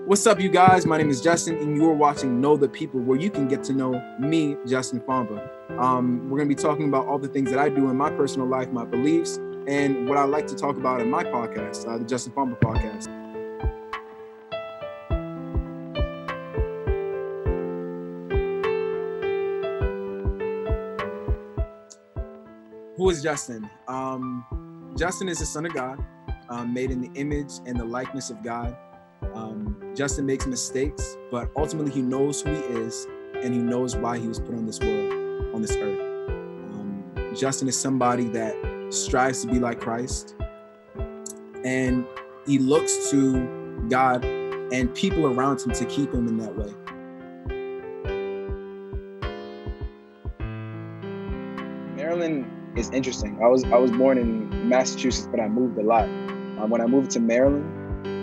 What's up, you guys? My name is Justin, and you're watching Know the People, where you can get to know me, Justin Fomba. We're going to be talking about all the things that I do in my personal life, my beliefs, and what I like to talk about in my podcast, the Justin Fomba podcast. Who is Justin? Justin is the son of God, made in the image and the likeness of God. Justin makes mistakes, but ultimately he knows who he is and he knows why he was put on this world, on this earth. Justin is somebody that strives to be like Christ, and he looks to God and people around him to keep him in that way. Maryland is interesting. I was born in Massachusetts, but I moved a lot. When I moved to Maryland,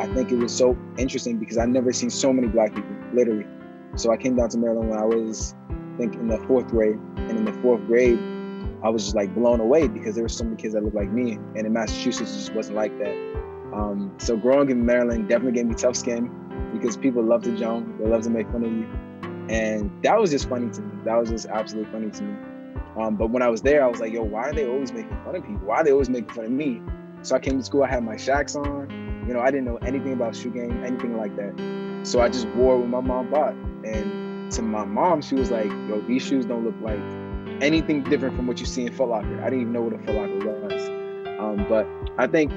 I think it was so interesting because I've never seen so many Black people, literally. So I came down to Maryland when I was, I think, in the 4th grade. And in the 4th grade, I was just like blown away because there were so many kids that looked like me. And in Massachusetts, it just wasn't like that. So growing in Maryland definitely gave me tough skin because people love to joke, they love to make fun of you. And that was just funny to me. That was just absolutely funny to me. But when I was there, I was like, yo, why are they always making fun of people? Why are they always making fun of me? So I came to school, I had my Shaqs on. You know, I didn't know anything about shoe game, anything like that. So I just wore what my mom bought. And to my mom, she was like, yo, these shoes don't look like anything different from what you see in Foot Locker. I didn't even know what a Foot Locker was. But I think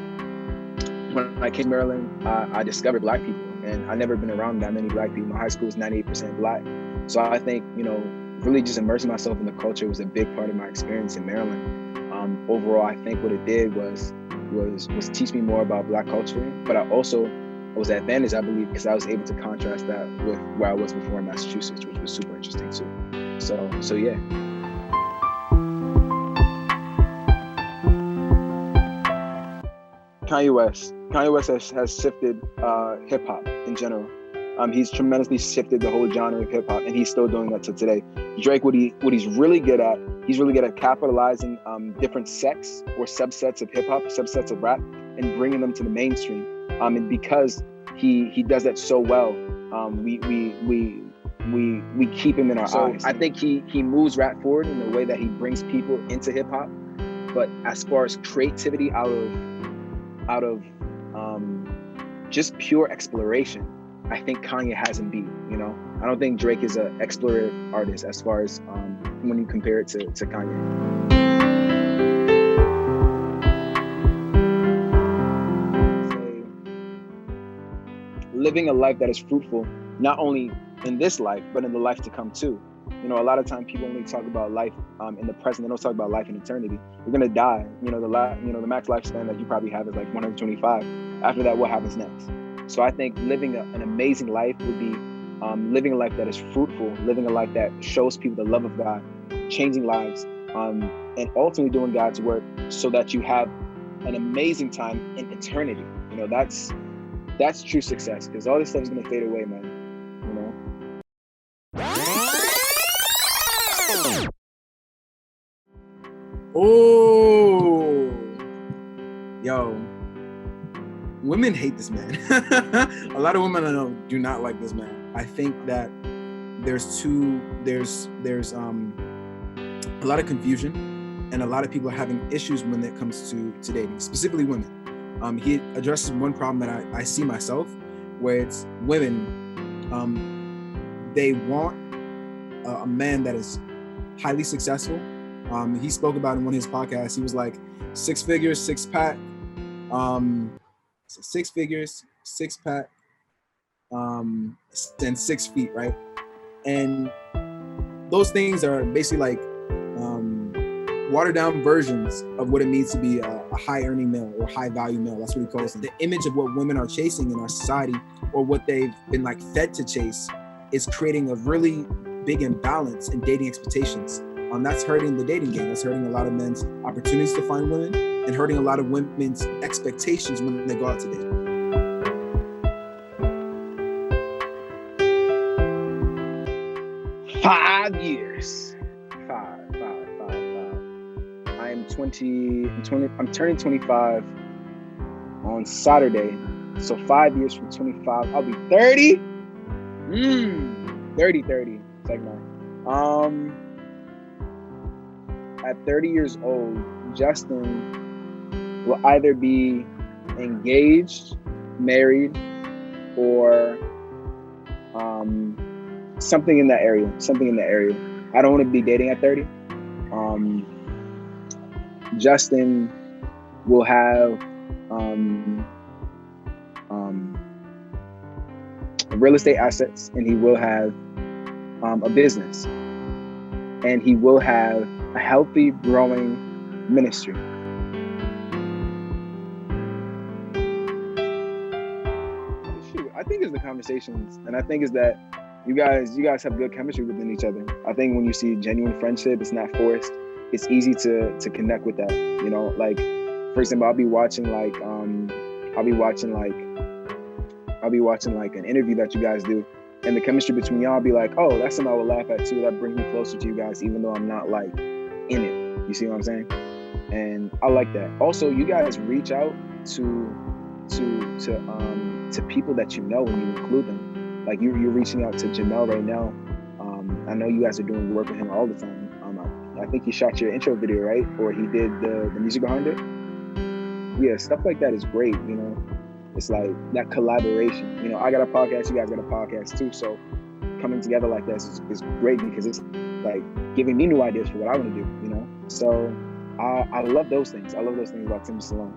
when I came to Maryland, I discovered Black people. And I've never been around that many Black people. My high school was 98% Black. So I think, you know, really just immersing myself in the culture was a big part of my experience in Maryland. Overall, I think what it did was teach me more about Black culture, but I also was advantaged, I believe, because I was able to contrast that with where I was before in Massachusetts, which was super interesting too. So yeah. Kanye West has shifted hip hop in general. He's tremendously shifted the whole genre of hip hop, and he's still doing that to today. Drake, what he's really good at, he's really good at capitalizing different sects or subsets of hip hop, subsets of rap, and bringing them to the mainstream. And because he does that so well, we keep him in our eyes. I think he moves rap forward in the way that he brings people into hip hop. But as far as creativity out of just pure exploration, I think Kanye has him beat, you know? I don't think Drake is an explorative artist as far as when you compare it to Kanye. Living a life that is fruitful, not only in this life, but in the life to come too. You know, a lot of times people only talk about life in the present. They don't talk about life in eternity. You're gonna die. You know, the max lifespan that you probably have is like 125. After that, what happens next? So I think living an amazing life would be living a life that is fruitful, living a life that shows people the love of God, changing lives, and ultimately doing God's work so that you have an amazing time in eternity. You know, that's true success, because all this stuff is gonna fade away, man. You know. Oh, yo. Women hate this man. A lot of women I know do not like this man. I think that there's a lot of confusion, and a lot of people are having issues when it comes to dating, specifically women. He addresses one problem that I see myself, where it's women, they want a man that is highly successful. He spoke about in one of his podcasts. He was like 6 figures, 6-pack, 6 figures, 6-pack, and 6 feet, right? And those things are basically like watered down versions of what it means to be a high earning male or high value male. That's what he calls them. The image of what women are chasing in our society, or what they've been like fed to chase, is creating a really big imbalance in dating expectations. That's hurting the dating game. That's hurting a lot of men's opportunities to find women, and hurting a lot of women's expectations when they go out to date. Five years. I'm turning 25 on Saturday, So 5 years from 25, I'll be 30. 30. It's like mine. At 30 years old, Justin will either be engaged, married, or something in that area. I don't want to be dating at 30. Justin will have real estate assets, and he will have a business, and he will have a healthy, growing ministry. Shoot, I think it's the conversations, and I think it's that you guys have good chemistry within each other. I think when you see genuine friendship, it's not forced. It's easy to connect with that. You know, like, for example, I'll be watching like an interview that you guys do, and the chemistry between y'all be like, oh, that's something I would laugh at too. That brings me closer to you guys, even though I'm not like in it. You see what I'm saying? And I like that. Also, you guys reach out to people that you know when you include them. Like you're reaching out to Jamel right now. I know you guys are doing work with him all the time. I think he shot your intro video, right? Or he did the music behind it. Yeah, stuff like that is great, you know. It's like that collaboration. You know, I got a podcast, you guys got a podcast too. So coming together like this is great, because it's like giving me new ideas for what I want to do, you know. So I love those things. I love those things about Timpin Salone.